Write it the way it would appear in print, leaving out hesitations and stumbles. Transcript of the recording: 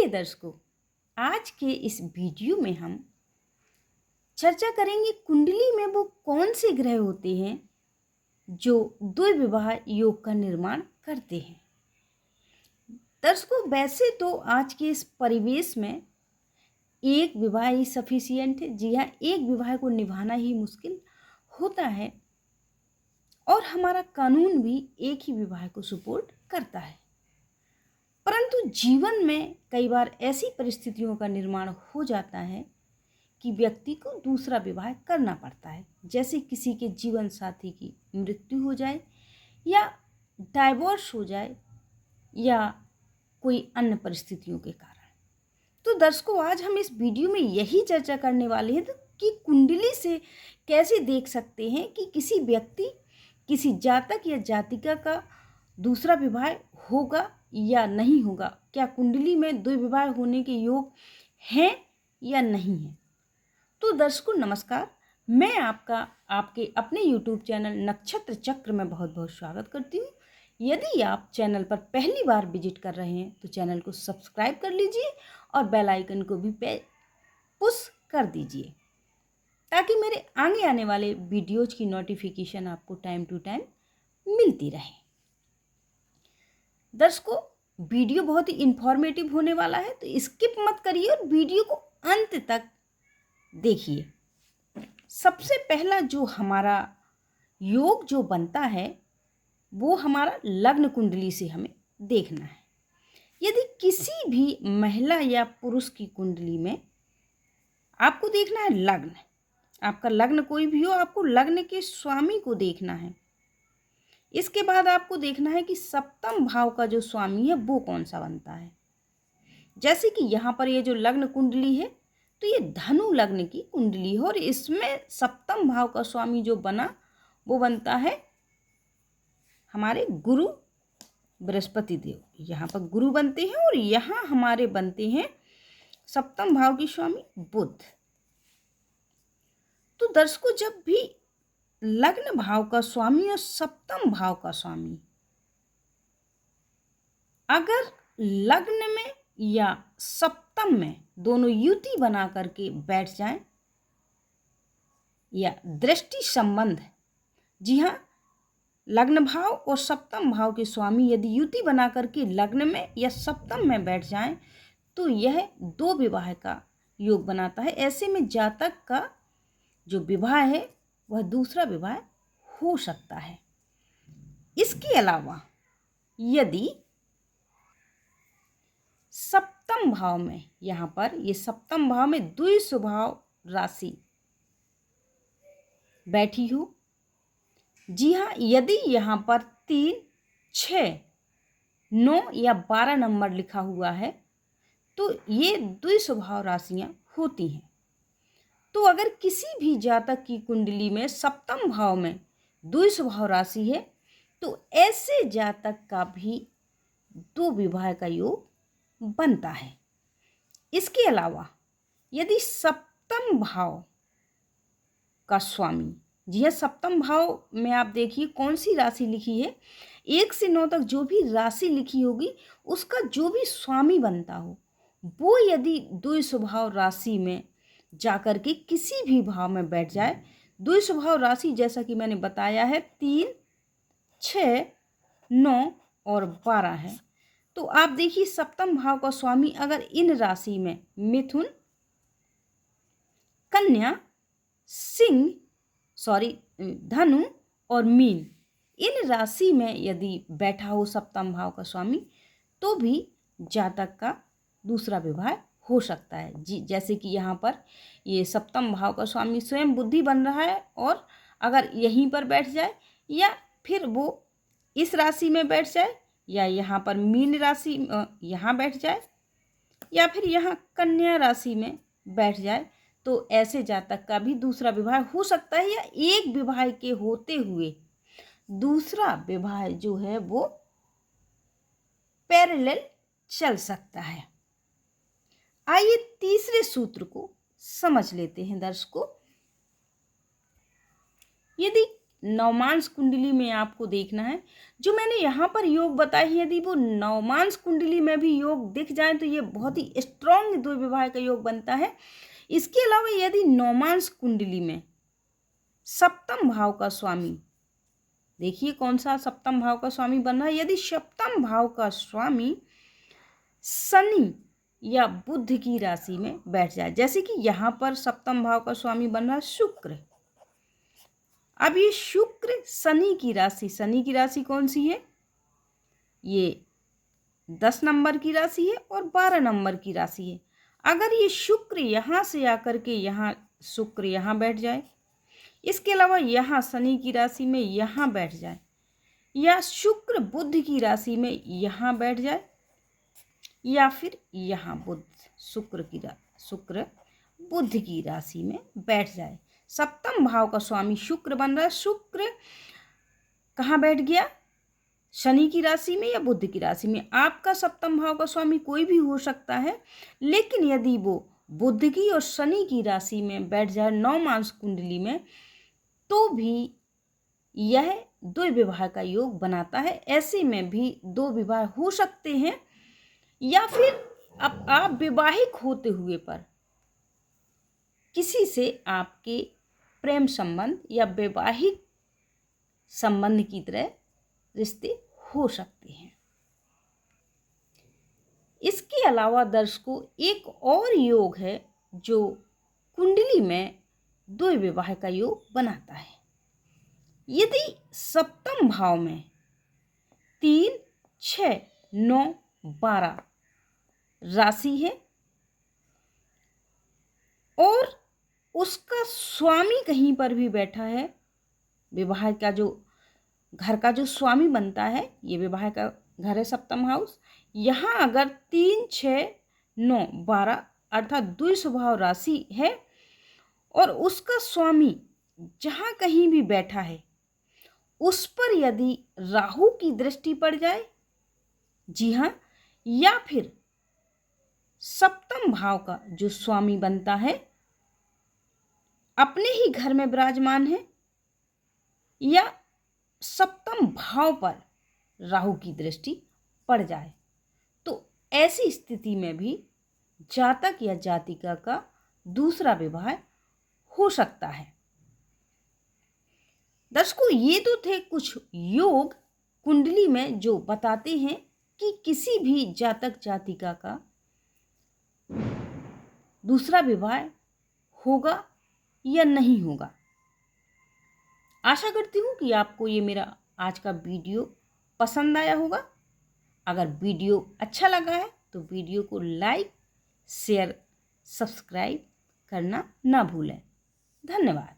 दर्शकों, आज के इस वीडियो में हम चर्चा करेंगे कुंडली में वो कौन से ग्रह होते हैं जो द्विविवाह योग का निर्माण करते हैं। दर्शकों, वैसे तो आज के इस परिवेश में एक विवाह ही सफिशिएंट है। जी हाँ, एक विवाह को निभाना ही मुश्किल होता है और हमारा कानून भी एक ही विवाह को सपोर्ट करता है। परंतु जीवन में कई बार ऐसी परिस्थितियों का निर्माण हो जाता है कि व्यक्ति को दूसरा विवाह करना पड़ता है, जैसे किसी के जीवन साथी की मृत्यु हो जाए या डाइवोर्स हो जाए या कोई अन्य परिस्थितियों के कारण। तो दर्शकों, आज हम इस वीडियो में यही चर्चा करने वाले हैं कि कुंडली से कैसे देख सकते हैं कि किसी व्यक्ति, किसी जातक या जातिका का दूसरा विवाह होगा या नहीं होगा। क्या कुंडली में द्विविवाह होने के योग हैं या नहीं हैं। तो दर्शकों नमस्कार, मैं आपके अपने YouTube चैनल नक्षत्र चक्र में बहुत बहुत स्वागत करती हूँ। यदि आप चैनल पर पहली बार विजिट कर रहे हैं तो चैनल को सब्सक्राइब कर लीजिए और बेल आइकन को भी पुश कर दीजिए ताकि मेरे आगे आने वाले वीडियोज की नोटिफिकेशन आपको टाइम टू टाइम मिलती रहे। दर्शकों, वीडियो बहुत ही इंफॉर्मेटिव होने वाला है, तो स्किप मत करिए और वीडियो को अंत तक देखिए। सबसे पहला जो हमारा योग जो बनता है वो हमारा लग्न कुंडली से हमें देखना है। यदि किसी भी महिला या पुरुष की कुंडली में आपको देखना है लग्न, आपका लग्न कोई भी हो, आपको लग्न के स्वामी को देखना है। इसके बाद आपको देखना है कि सप्तम भाव का जो स्वामी है वो कौन सा बनता है। जैसे कि यहाँ पर ये जो लग्न कुंडली है तो ये धनु लग्न की कुंडली है और इसमें सप्तम भाव का स्वामी जो बना वो बनता है हमारे गुरु बृहस्पति देव। यहाँ पर गुरु बनते हैं और यहाँ हमारे बनते हैं सप्तम भाव के स्वामी बुध। तो दर्शकों, जब भी लग्न भाव का स्वामी और सप्तम भाव का स्वामी अगर लग्न में या सप्तम में दोनों युति बना करके बैठ जाएं या दृष्टि संबंध, जी हाँ, लग्न भाव और सप्तम भाव के स्वामी यदि युति बना करके लग्न में या सप्तम में बैठ जाएं तो यह दो विवाह का योग बनाता है। ऐसे में जातक का जो विवाह है वह दूसरा विवाह हो सकता है। इसके अलावा यदि सप्तम भाव में, यहाँ पर ये सप्तम भाव में द्विस्वभाव राशि बैठी हो, जी हाँ, यदि यहाँ पर 3, 6, 9 या 12 नंबर लिखा हुआ है तो ये द्विस्वभाव राशियाँ होती हैं। तो अगर किसी भी जातक की कुंडली में सप्तम भाव में द्विस्वभाव राशि है तो ऐसे जातक का भी दो विवाह का योग बनता है। इसके अलावा यदि सप्तम भाव का स्वामी, जी हाँ, सप्तम भाव में आप देखिए कौन सी राशि लिखी है, 1 से 9 तक जो भी राशि लिखी होगी उसका जो भी स्वामी बनता हो वो यदि द्विस्वभाव राशि में जाकर के किसी भी भाव में बैठ जाए, द्विस्वभाव राशि जैसा कि मैंने बताया है 3, 6, 9 और 12 है, तो आप देखिए सप्तम भाव का स्वामी अगर इन राशि में मिथुन, कन्या, धनु और मीन, इन राशि में यदि बैठा हो सप्तम भाव का स्वामी तो भी जातक का दूसरा विवाह हो सकता है। जी, जैसे कि यहाँ पर ये सप्तम भाव का स्वामी स्वयं बुद्धि बन रहा है और अगर यहीं पर बैठ जाए या फिर वो इस राशि में बैठ जाए या यहाँ पर मीन राशि यहाँ बैठ जाए या फिर यहाँ कन्या राशि में बैठ जाए तो ऐसे जातक का भी दूसरा विवाह हो सकता है या एक विवाह के होते हुए दूसरा विवाह जो है वो पैरेलल चल सकता है। आइए तीसरे सूत्र को समझ लेते हैं। दर्शकों, यदि नवमांश कुंडली में आपको देखना है। जो मैंने यहाँ पर योग बताए हैं यदि वो नवमांश कुंडली में भी योग दिख जाए तो ये बहुत ही स्ट्रॉन्ग द्विविवाह का योग बनता है। इसके अलावा यदि नवमांश कुंडली में सप्तम भाव का स्वामी, देखिए कौन सा सप्तम भाव का स्वामी बन रहा है, यदि सप्तम भाव का स्वामी शनि या बुध की राशि में बैठ जाए, जैसे कि यहाँ पर सप्तम भाव का स्वामी बन रहा है शुक्र। अब ये शुक्र शनि की राशि कौन सी है, ये 10 नंबर की राशि है और 12 नंबर की राशि है। अगर ये शुक्र यहाँ से आकर के यहाँ शुक्र यहाँ बैठ जाए, इसके अलावा यहाँ शनि की राशि में यहाँ बैठ जाए, या शुक्र बुध की राशि में यहाँ बैठ जाए, या फिर यहाँ शुक्र बुध की राशि में बैठ जाए, सप्तम भाव का स्वामी शुक्र बन रहा है। शुक्र कहाँ बैठ गया, शनि की राशि में या बुध की राशि में। आपका सप्तम भाव का स्वामी कोई भी हो सकता है, लेकिन यदि वो बुध की और शनि की राशि में बैठ जाए नवमांश कुंडली में, तो भी यह द्विविवाह का योग बनाता है। ऐसे में भी 2 विवाह हो सकते हैं, या फिर अब आप विवाहिक होते हुए पर किसी से आपके प्रेम संबंध या वैवाहिक संबंध की तरह रिश्ते हो सकते हैं। इसके अलावा दर्शकों एक और योग है जो कुंडली में द्विविवाह का योग बनाता है। यदि सप्तम भाव में 3, 6, 9, 12 राशि है और उसका स्वामी कहीं पर भी बैठा है, विवाह का जो घर का जो स्वामी बनता है, ये विवाह का घर है सप्तम हाउस, यहाँ अगर 3, 6, 9, 12 अर्थात द्विस्वभाव राशि है और उसका स्वामी जहाँ कहीं भी बैठा है उस पर यदि राहु की दृष्टि पड़ जाए, जी हाँ, या फिर सप्तम भाव का जो स्वामी बनता है अपने ही घर में विराजमान है, या सप्तम भाव पर राहु की दृष्टि पड़ जाए, तो ऐसी स्थिति में भी जातक या जातिका का दूसरा विवाह हो सकता है। दर्शकों ये तो थे कुछ योग कुंडली में जो बताते हैं कि किसी भी जातक जातिका का दूसरा विवाह होगा या नहीं होगा। आशा करती हूँ कि आपको ये मेरा आज का वीडियो पसंद आया होगा। अगर वीडियो अच्छा लगा है तो वीडियो को लाइक, शेयर, सब्सक्राइब करना ना भूलें। धन्यवाद।